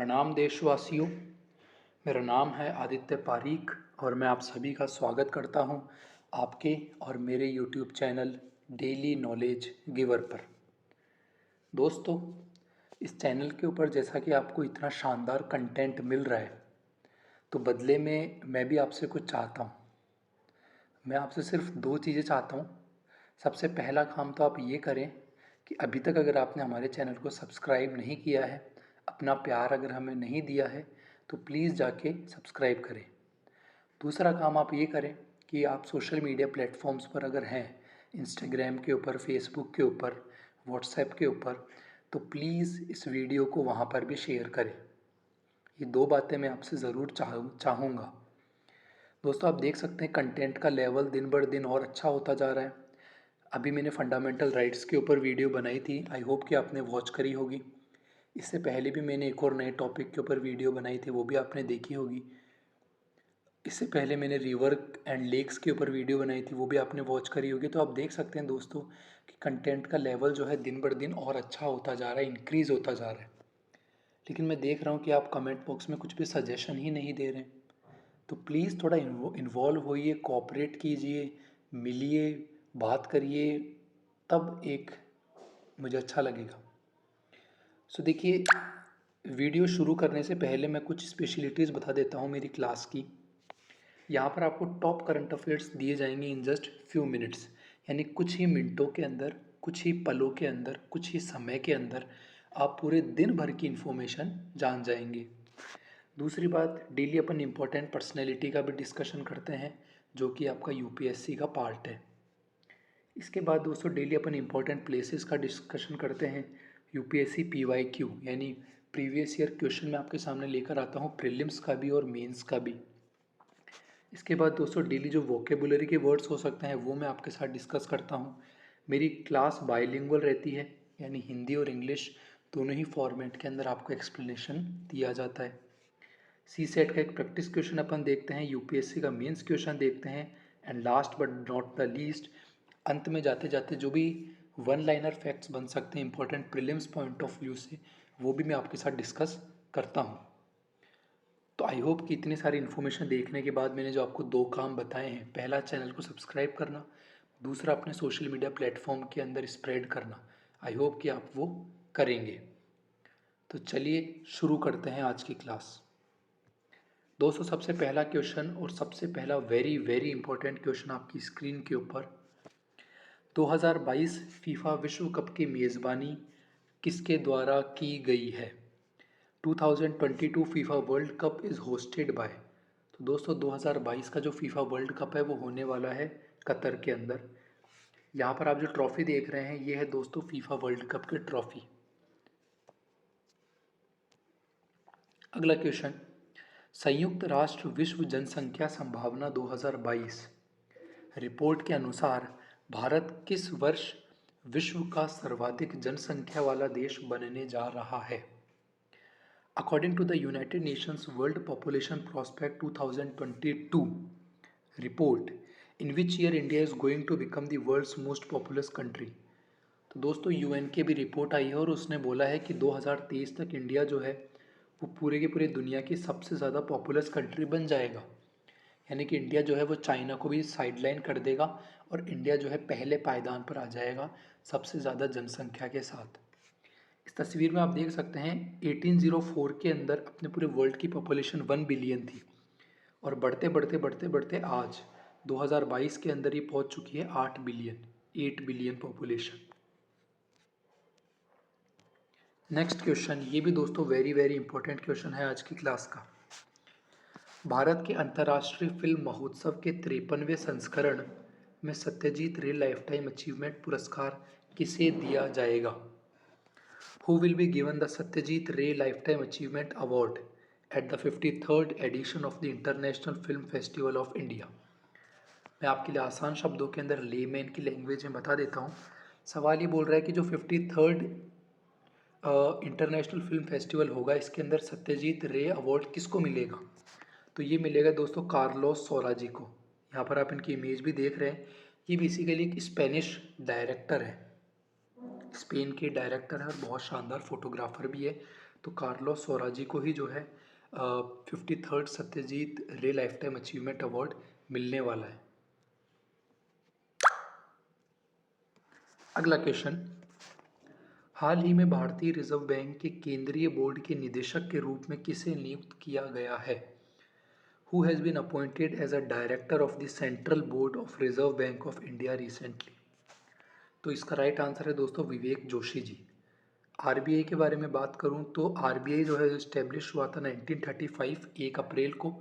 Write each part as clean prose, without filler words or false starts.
प्रणाम देशवासियों। मेरा नाम है आदित्य पारीक और मैं आप सभी का स्वागत करता हूं आपके और मेरे YouTube channel daily knowledge giver पर। दोस्तों, इस चैनल के ऊपर जैसा कि आपको इतना शानदार कंटेंट मिल रहा है, तो बदले में मैं भी आपसे कुछ चाहता हूं। मैं आपसे सिर्फ दो चीज़ें चाहता हूं। सबसे पहला काम तो आप ये करें कि अभी तक अगर आपने हमारे चैनल को सब्सक्राइब नहीं किया है, अपना प्यार अगर हमें नहीं दिया है, तो प्लीज़ जाके सब्सक्राइब करें। दूसरा काम आप ये करें कि आप सोशल मीडिया प्लेटफॉर्म्स पर अगर हैं, इंस्टाग्राम के ऊपर, फेसबुक के ऊपर, व्हाट्सएप के ऊपर, तो प्लीज़ इस वीडियो को वहाँ पर भी शेयर करें। ये दो बातें मैं आपसे ज़रूर चाहूँगा। दोस्तों, आप देख सकते हैं कंटेंट का लेवल दिन बर दिन और अच्छा होता जा रहा है। अभी मैंने फंडामेंटल राइट्स के ऊपर वीडियो बनाई थी, आई होप कि आपने वॉच करी होगी। इससे पहले भी मैंने एक और नए टॉपिक के ऊपर वीडियो बनाई थी, वो भी आपने देखी होगी। इससे पहले मैंने रिवर एंड लेक्स के ऊपर वीडियो बनाई थी, वो भी आपने वॉच करी होगी। तो आप देख सकते हैं दोस्तों कि कंटेंट का लेवल जो है दिन बर दिन और अच्छा होता जा रहा है, इंक्रीज़ होता जा रहा है। लेकिन मैं देख रहा हूँ कि आप कमेंट बॉक्स में कुछ भी सजेशन ही नहीं दे रहे हैं। तो प्लीज़ थोड़ा इन्वॉल्व होइए, कोऑपरेट कीजिए, मिलिए, बात करिए, तब एक मुझे अच्छा लगेगा। सो देखिए, वीडियो शुरू करने से पहले मैं कुछ स्पेशलिटीज़ बता देता हूँ मेरी क्लास की। यहाँ पर आपको टॉप करंट अफेयर्स दिए जाएंगे इन जस्ट फ्यू मिनट्स, यानी कुछ ही मिनटों के अंदर, कुछ ही पलों के अंदर, कुछ ही समय के अंदर आप पूरे दिन भर की इन्फॉर्मेशन जान जाएंगे। दूसरी बात, डेली अपन इम्पोर्टेंट पर्सनैलिटी का भी डिस्कशन करते हैं, जो कि आपका यूपीएससी का पार्ट है। इसके बाद दोस्तों डेली अपन इम्पोर्टेंट प्लेसेस का डिस्कशन करते हैं। यूपीएससी पीवाईक्यू यानी प्रीवियस ईयर क्वेश्चन मैं आपके सामने लेकर आता हूँ, प्रीलिम्स का भी और मेंस का भी। इसके बाद दोस्तों डेली जो वोकेबुलरी के वर्ड्स हो सकते हैं वो मैं आपके साथ डिस्कस करता हूँ। मेरी क्लास बाइलिंगुअल रहती है, यानी हिंदी और इंग्लिश दोनों ही फॉर्मेट के अंदर आपको एक्सप्लेनेशन दिया जाता है। सी सेट का एक प्रैक्टिस क्वेश्चन अपन देखते हैं, यूपीएससी का मेंस क्वेश्चन देखते हैं, and last but not the least, अंत में जाते जाते जो भी वन लाइनर फैक्ट्स बन सकते हैं important prelims point of view से, वो भी मैं आपके साथ डिस्कस करता हूँ। तो आई होप कि इतनी सारी इन्फॉर्मेशन देखने के बाद मैंने जो आपको दो काम बताए हैं, पहला चैनल को सब्सक्राइब करना, दूसरा अपने सोशल मीडिया प्लेटफॉर्म के अंदर स्प्रेड करना, आई होप कि आप वो करेंगे। तो चलिए शुरू करते हैं आज की क्लास। दोस्तों, सबसे पहला क्वेश्चन और सबसे पहला वेरी वेरी इंपॉर्टेंट क्वेश्चन आपकी स्क्रीन के ऊपर, 2022 फीफा विश्व कप की मेज़बानी किसके द्वारा की गई है? 2022 FIFA world cup is hosted by. तो दोस्तों 2022 का जो फीफा वर्ल्ड कप है वो होने वाला है कतर के अंदर। यहाँ पर आप जो ट्रॉफी देख रहे हैं ये है दोस्तों फीफा वर्ल्ड कप की ट्रॉफी। अगला क्वेश्चन, संयुक्त राष्ट्र विश्व जनसंख्या संभावना 2022 रिपोर्ट के अनुसार भारत किस वर्ष विश्व का सर्वाधिक जनसंख्या वाला देश बनने जा रहा है? According to the United Nations World Population Prospect 2022 report, in which year India is going to become the world's most populous country। तो दोस्तों यूएन की भी रिपोर्ट आई है और उसने बोला है कि 2023 तक इंडिया जो है वो पूरे के पूरे दुनिया की सबसे ज़्यादा पॉपुलस कंट्री बन जाएगा। यानी कि इंडिया जो है वो चाइना को भी साइडलाइन कर देगा और इंडिया जो है पहले पायदान पर आ जाएगा सबसे ज़्यादा जनसंख्या के साथ। इस तस्वीर में आप देख सकते हैं 1804 के अंदर अपने पूरे वर्ल्ड की पॉपुलेशन 1 बिलियन थी और बढ़ते बढ़ते बढ़ते बढ़ते आज 2022 के अंदर ये पहुंच चुकी है 8 billion, 8 billion population. Next question, ये भी दोस्तों वेरी वेरी इंपॉर्टेंट क्वेश्चन है आज की क्लास का। भारत के अंतर्राष्ट्रीय फिल्म महोत्सव के 53वें संस्करण में सत्यजीत रे लाइफ टाइम अचीवमेंट पुरस्कार किसे दिया जाएगा? Who will be given the Satyajit Ray Lifetime Achievement Award at the 53rd edition of the International Film Festival of India? मैं आपके लिए आसान शब्दों के अंदर लेमैन की लैंग्वेज में बता देता हूँ। सवाल ये बोल रहा है कि जो 53rd इंटरनेशनल फिल्म फेस्टिवल होगा इसके अंदर सत्यजीत रे अवार्ड किसको मिलेगा? तो ये मिलेगा दोस्तों कार्लोस सोरा जी को। यहाँ पर आप इनकी इमेज भी देख रहे हैं। ये बेसिकली एक स्पेनिश डायरेक्टर है, स्पेन के डायरेक्टर है और बहुत शानदार फोटोग्राफर भी है। तो कार्लोस सोराजी को ही जो है 53rd सत्यजीत रे लाइफ टाइम अचीवमेंट अवार्ड मिलने वाला है। अगला क्वेश्चन, हाल ही में भारतीय रिजर्व बैंक के केंद्रीय बोर्ड के निदेशक के रूप में किसे नियुक्त किया गया है? Who has been appointed as a director of the Central Board of Reserve Bank of India recently? तो इसका राइट आंसर है दोस्तों विवेक जोशी जी। आरबीआई के बारे में बात करूं तो आरबीआई जो है इस्टेब्लिश हुआ था 1935 1 अप्रैल को।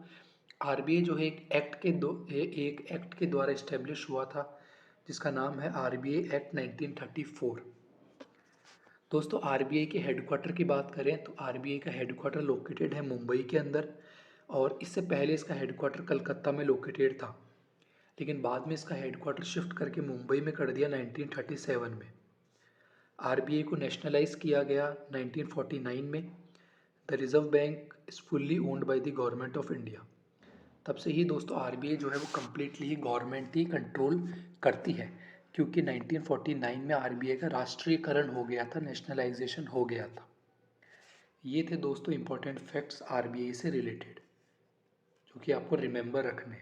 आरबीआई जो है एक एक्ट के द्वारा इस्टेब्लिश हुआ था जिसका नाम है आरबीआई एक्ट 1934। दोस्तों आरबीआई के हेडक्वार्टर की बात करें तो आरबीआई का हेडक्वार्टर लोकेटेड है मुंबई के अंदर, और इससे पहले इसका हेडक्वार्टर कलकत्ता में लोकेटेड था, लेकिन बाद में इसका हेडक्वार्टर शिफ्ट करके मुंबई में कर दिया 1937 में। आरबीआई को नेशनलाइज किया गया 1949 में। The reserve bank is fully owned by the government of India. तब से ही दोस्तों आरबीआई जो है वो कम्प्लीटली ही गवर्नमेंट ही कंट्रोल करती है, क्योंकि 1949 में आरबीआई का राष्ट्रीयकरण हो गया था, नेशनलाइजेशन हो गया था। ये थे दोस्तों इंपॉर्टेंट फैक्ट्स आरबीआई से रिलेटेड जो कि आपको रिमेंबर रखने।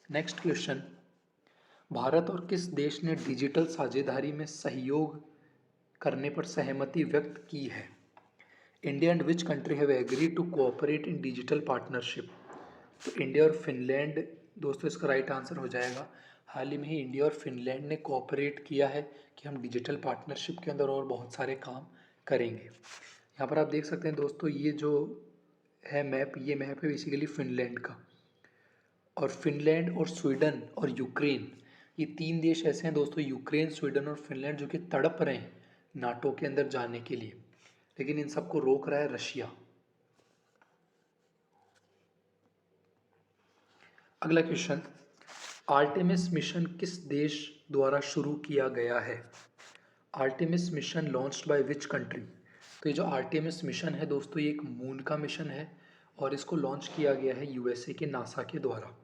नेक्स्ट क्वेश्चन, भारत और किस देश ने डिजिटल साझेदारी में सहयोग करने पर सहमति व्यक्त की है? India and which country have agreed to cooperate in digital partnership? तो इंडिया और फिनलैंड दोस्तों इसका राइट आंसर हो जाएगा। हाल ही में ही इंडिया और फिनलैंड ने कोऑपरेट किया है कि हम डिजिटल पार्टनरशिप के अंदर और बहुत सारे काम करेंगे। यहाँ पर आप देख सकते हैं दोस्तों ये जो है मैप, ये मैप है बेसिकली फिनलैंड का। और फिनलैंड और स्वीडन और यूक्रेन, ये 3 देश ऐसे हैं दोस्तों, यूक्रेन, स्वीडन और फिनलैंड, जो कि तड़प रहे हैं नाटो के अंदर जाने के लिए, लेकिन इन सबको रोक रहा है रशिया। अगला क्वेश्चन, आर्टेमिस मिशन किस देश द्वारा शुरू किया गया है? Artemis mission launched by which country? तो ये जो आर्टेमिस मिशन है दोस्तों ये एक मून का मिशन है और इसको लॉन्च किया गया है यूएसए के नासा के द्वारा।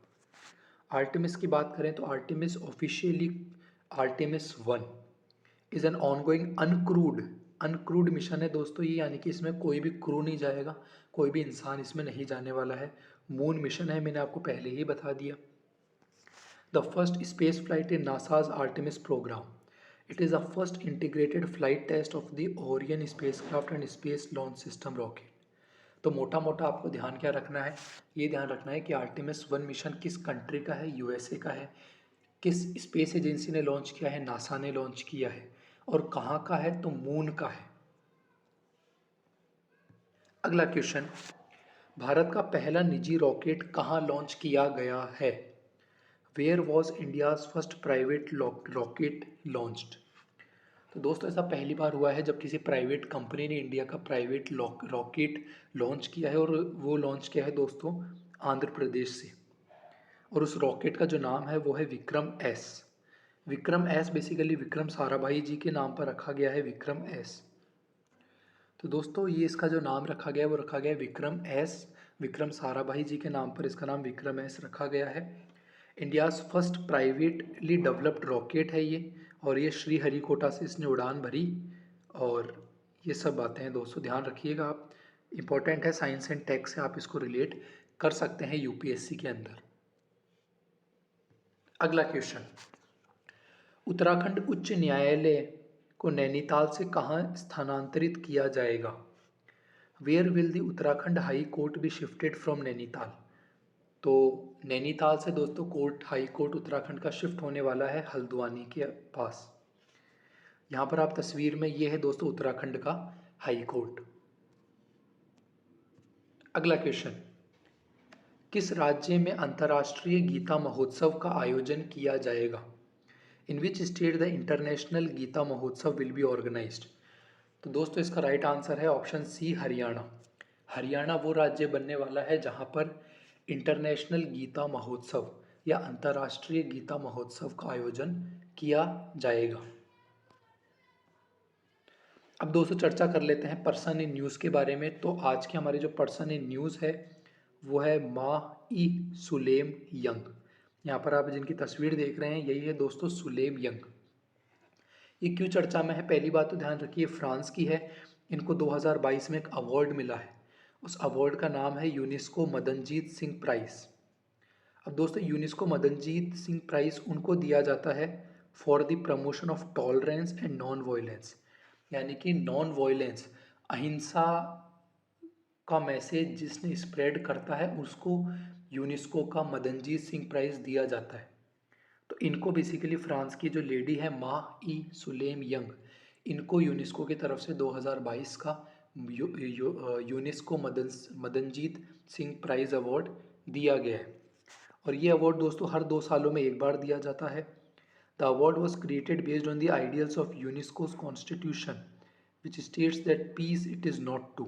आर्टेमिस की बात करें तो Artemis officially Artemis 1 is an ongoing uncrewed mission है दोस्तों ये, यानी कि इसमें कोई भी क्रू नहीं जाएगा, कोई भी इंसान इसमें नहीं जाने वाला है। मून मिशन है, मैंने आपको पहले ही बता दिया। The first space flight in NASA's Artemis programme, it is the first integrated flight test of the Orion spacecraft and space launch system rocket. तो मोटा मोटा आपको ध्यान क्या रखना है, ये ध्यान रखना है कि आर्टेमिस 1 मिशन किस कंट्री का है, यूएसए का है, किस स्पेस एजेंसी ने लॉन्च किया है, नासा ने लॉन्च किया है, और कहाँ का है, तो मून का है। अगला क्वेश्चन, भारत का पहला निजी रॉकेट कहाँ लॉन्च किया गया है? Where was India's first private rocket launched? तो दोस्तों ऐसा पहली बार हुआ है जब किसी प्राइवेट कंपनी ने इंडिया का प्राइवेट रॉकेट लॉन्च किया है, और वो लॉन्च किया है दोस्तों आंध्र प्रदेश से, और उस रॉकेट का जो नाम है वो है Vikram S. Vikram S basically Vikram Sarabhai ji के नाम पर रखा गया है, विक्रम एस। तो दोस्तों ये इसका जो नाम रखा गया है वो रखा गया है विक्रम एस, विक्रम साराभाई जी के नाम पर इसका नाम विक्रम एस रखा गया है। India's first privately developed rocket है ये, और ये श्रीहरिकोटा से इसने उड़ान भरी, और ये सब बातें हैं दोस्तों ध्यान रखिएगा आप, इम्पोर्टेंट है, साइंस एंड टेक से आप इसको रिलेट कर सकते हैं यूपीएससी के अंदर। अगला क्वेश्चन, उत्तराखंड उच्च न्यायालय को नैनीताल से कहाँ स्थानांतरित किया जाएगा? Where will the Uttarakhand high court be shifted from Nainital? तो नैनीताल से दोस्तों हाई कोर्ट उत्तराखंड का शिफ्ट होने वाला है हल्द्वानी के पास। यहाँ पर आप तस्वीर में ये है दोस्तों उत्तराखंड का हाई कोर्ट। अगला क्वेश्चन, किस राज्य में अंतर्राष्ट्रीय गीता महोत्सव का आयोजन किया जाएगा? In which state the international Gita Mahotsav will be organised? तो दोस्तों इसका राइट आंसर है ऑप्शन सी, हरियाणा। हरियाणा वो राज्य बनने वाला है जहाँ पर इंटरनेशनल गीता महोत्सव या अंतर्राष्ट्रीय गीता महोत्सव का आयोजन किया जाएगा। अब दोस्तों चर्चा कर लेते हैं पर्सन इन न्यूज़ के बारे में। तो आज के हमारे जो पर्सन इन न्यूज़ है वो है मा ई सुलेम यंग। यहाँ पर आप जिनकी तस्वीर देख रहे हैं यही है दोस्तों सुलेम यंग। ये क्यों चर्चा में है? पहली बात तो ध्यान रखिए, फ्रांस की है। इनको 2022 में एक अवार्ड मिला है। उस अवार्ड का नाम है यूनेस्को मदनजीत सिंह प्राइज़। अब दोस्तों, यूनेस्को मदनजीत सिंह प्राइज़ उनको दिया जाता है for the promotion of tolerance and non violence, यानी कि नॉन वायलेंस, अहिंसा का मैसेज जिसने स्प्रेड करता है उसको यूनेस्को का मदनजीत सिंह प्राइज़ दिया जाता है। तो इनको बेसिकली फ्रांस की जो लेडी है माह ई सुलेम यंग, इनको यूनेस्को की तरफ से 2022 का UNESCO Madanjeet Singh prize award दिया गया है। और ये अवार्ड दोस्तों हर 2 सालों में एक बार दिया जाता है। The award was created based on the ideals of UNESCO's constitution which states that peace it is not to.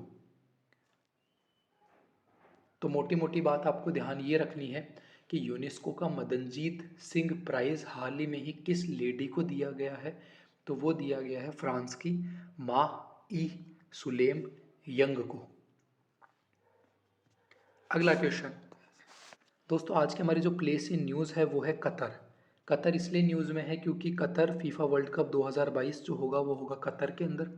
तो मोटी मोटी बात आपको ध्यान ये रखनी है कि यूनेस्को का मदनजीत सिंह प्राइज़ हाल ही में ही किस लेडी को दिया गया है? तो वो दिया गया है फ्रांस की माह ई सुलेम यंग को। अगला क्वेश्चन दोस्तों, आज की हमारी जो प्लेस इन न्यूज़ है वो है कतर। कतर इसलिए न्यूज़ में है क्योंकि कतर फीफा वर्ल्ड कप 2022 जो होगा वो होगा कतर के अंदर।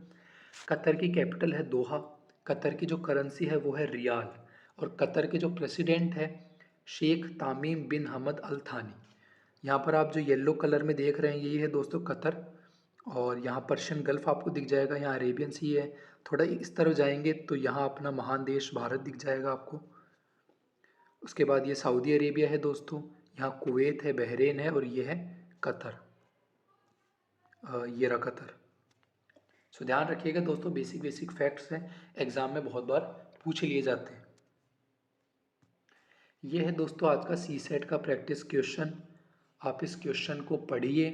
कतर की कैपिटल है दोहा। कतर की जो करेंसी है वो है रियाल। और कतर के जो प्रेसिडेंट है शेख तामीम बिन हमद अल थानी। यहाँ पर आप जो येलो कलर में देख रहे हैं यही है दोस्तों कतर। और यहाँ पर्शियन गल्फ आपको दिख जाएगा, यहाँ अरेबियन सी है। थोड़ा इस तरफ जाएंगे तो यहाँ अपना महान देश भारत दिख जाएगा आपको। उसके बाद ये सऊदी अरेबिया है दोस्तों, यहाँ कुवैत है, बहरीन है, और ये है कतर। ये रहा कतर। सो ध्यान रखिएगा दोस्तों, बेसिक बेसिक फैक्ट्स हैं, एग्जाम में बहुत बार पूछ लिए जाते हैं। ये है दोस्तों आज का सी सेट का प्रैक्टिस क्वेश्चन। आप इस क्वेश्चन को पढ़िए,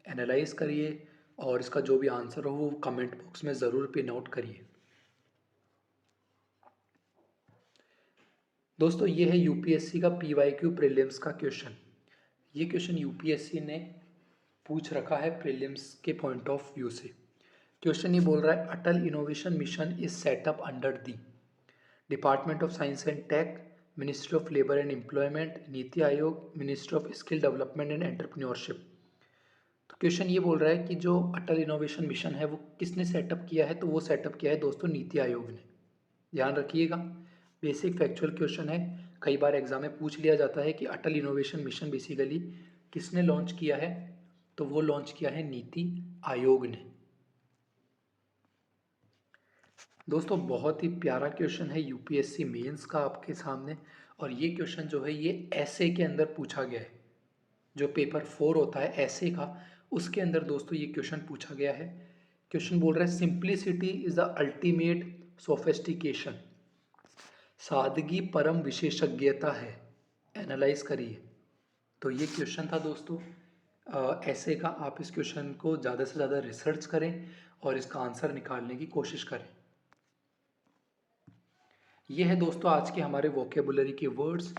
एनालाइज करिए और इसका जो भी आंसर हो वो कमेंट बॉक्स में ज़रूर पिन आउट करिए। दोस्तों ये है यूपीएससी का पीवाईक्यू प्रीलिम्स का क्वेश्चन। ये क्वेश्चन यूपीएससी ने पूछ रखा है प्रीलिम्स के पॉइंट ऑफ व्यू से। क्वेश्चन ये बोल रहा है Atal innovation mission is set up under the department of science and tech, ministry of labour and employment, NITI Aayog, ministry of skill development and entrepreneurship. तो क्वेश्चन ये बोल रहा है कि जो अटल इनोवेशन मिशन है वो किसने सेटअप किया है? तो वो सेटअप किया है दोस्तों नीति आयोग ने। ध्यान रखिएगा, बेसिक फैक्चुअल क्वेश्चन है। कई बार एग्जाम में पूछ लिया जाता है कि अटल इनोवेशन मिशन बेसिकली किसने लॉन्च किया है? तो वो लॉन्च किया है नीति आयोग ने। दोस्तों बहुत ही प्यारा क्वेश्चन है यूपीएससी मेंस का आपके सामने। और ये क्वेश्चन जो है ये ऐसे के अंदर पूछा गया है। जो पेपर 4 होता है ऐसे का, उसके अंदर दोस्तों ये क्वेश्चन पूछा गया है। क्वेश्चन बोल रहा है simplicity is the ultimate sophistication. सादगी परम विशेषज्ञता है। एनालाइज करिए। तो ये क्वेश्चन था दोस्तों ऐसे का। आप इस क्वेश्चन को ज़्यादा से ज़्यादा रिसर्च करें और इसका आंसर निकालने की कोशिश करें। ये है दोस्तों आज के हमारे वोकेबुलरी के वर्ड्स।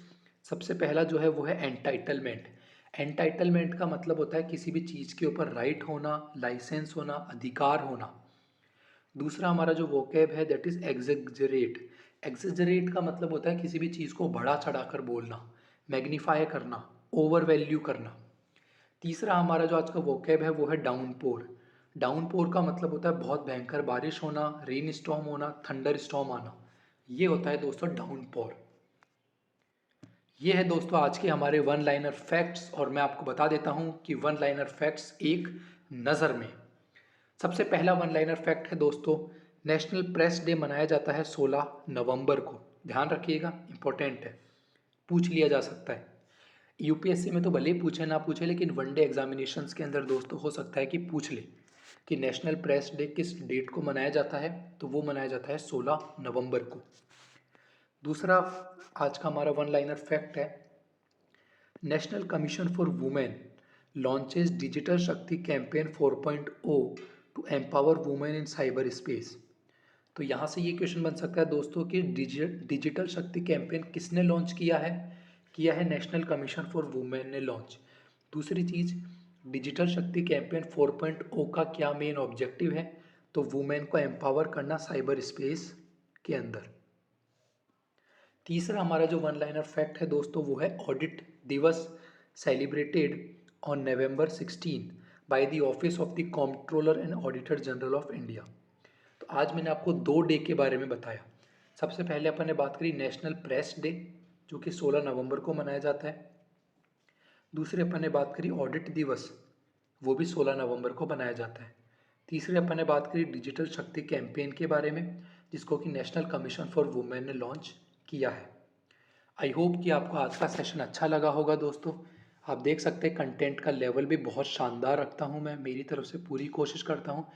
सबसे पहला जो है वो है एंटाइटलमेंट। एंटाइटलमेंट का मतलब होता है किसी भी चीज़ के ऊपर राइट होना, लाइसेंस होना, अधिकार होना। दूसरा हमारा जो वोकेब है दैट इज़ एग्जेजरेट। एग्जेजरेट का मतलब होता है किसी भी चीज़ को बढ़ा चढ़ा कर बोलना, मैग्नीफाई करना, ओवर वैल्यू करना। तीसरा हमारा जो आज का वोकेब है वो है डाउनपोर। डाउनपोर का मतलब होता है बहुत भयंकर बारिश होना, रेन स्टॉर्म होना, थंडर स्टॉर्म आना। ये होता है दोस्तों डाउनपोर। ये है दोस्तों आज के हमारे वन लाइनर फैक्ट्स। और मैं आपको बता देता हूं कि वन लाइनर फैक्ट्स एक नज़र में। सबसे पहला वन लाइनर फैक्ट है दोस्तों, नेशनल प्रेस डे मनाया जाता है 16 नवंबर को। ध्यान रखिएगा, इंपॉर्टेंट है, पूछ लिया जा सकता है। यूपीएससी में तो भले ही पूछे ना पूछे, लेकिन वनडे एग्जामिनेशंस के अंदर दोस्तों हो सकता है कि पूछ ले कि नेशनल प्रेस डे किस डेट को मनाया जाता है। तो वो मनाया जाता है 16 नवंबर को। दूसरा आज का हमारा वन लाइनर फैक्ट है, national commission for women launches digital Shakti campaign 4.0 to empower women in cyber space. तो यहाँ से ये क्वेश्चन बन सकता है दोस्तों कि डिजिटल शक्ति कैंपेन किसने लॉन्च किया है? किया है नेशनल कमीशन फॉर वुमेन ने लॉन्च। दूसरी चीज़, डिजिटल शक्ति कैंपेन 4.0 का क्या मेन ऑब्जेक्टिव है? तो वुमेन को एम्पावर करना साइबर स्पेस के अंदर। तीसरा हमारा जो वन लाइनर फैक्ट है दोस्तों वो है ऑडिट दिवस celebrated on November 16 by the office of the comptroller and auditor general of India. तो आज मैंने आपको 2 डे के बारे में बताया। सबसे पहले अपन ने बात करी नेशनल प्रेस डे, जो कि 16 नवंबर को मनाया जाता है। दूसरे अपन ने बात करी ऑडिट दिवस, वो भी 16 नवंबर को मनाया जाता है। तीसरे अपन ने बात करी डिजिटल शक्ति कैंपेन के बारे में, जिसको कि नेशनल कमीशन फॉर वुमेन ने लॉन्च किया है। आई होप कि आपको आज का सेशन अच्छा लगा होगा दोस्तों। आप देख सकते हैं कंटेंट का लेवल भी बहुत शानदार रखता हूँ मैं, मेरी तरफ से पूरी कोशिश करता हूँ।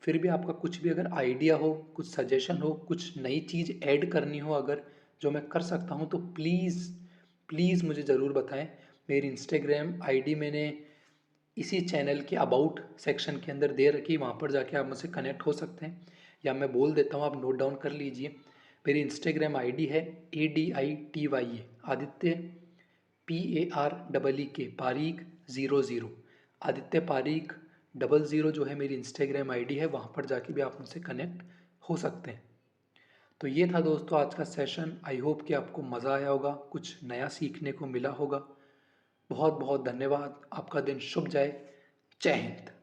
फिर भी आपका कुछ भी अगर आइडिया हो, कुछ सजेशन हो, कुछ नई चीज़ ऐड करनी हो अगर, जो मैं कर सकता हूँ, तो प्लीज़ प्लीज़ मुझे ज़रूर बताएं। मेरी इंस्टाग्राम आईडी मैंने इसी चैनल के अबाउट सेक्शन के अंदर दे रखी, वहाँ पर जाके आप मुझसे कनेक्ट हो सकते हैं, या मैं बोल देता हूँ, आप नोट डाउन कर लीजिए। मेरी इंस्टाग्राम आईडी है ADITYA आदित्य PAREEK पारीक 00, आदित्य पारीक 00 जो है मेरी इंस्टाग्राम आईडी है, वहाँ पर जाके भी आप मुझसे कनेक्ट हो सकते हैं। तो ये था दोस्तों आज का सेशन। आई होप कि आपको मज़ा आया होगा, कुछ नया सीखने को मिला होगा। बहुत बहुत धन्यवाद। आपका दिन शुभ जाए। जय हिंद।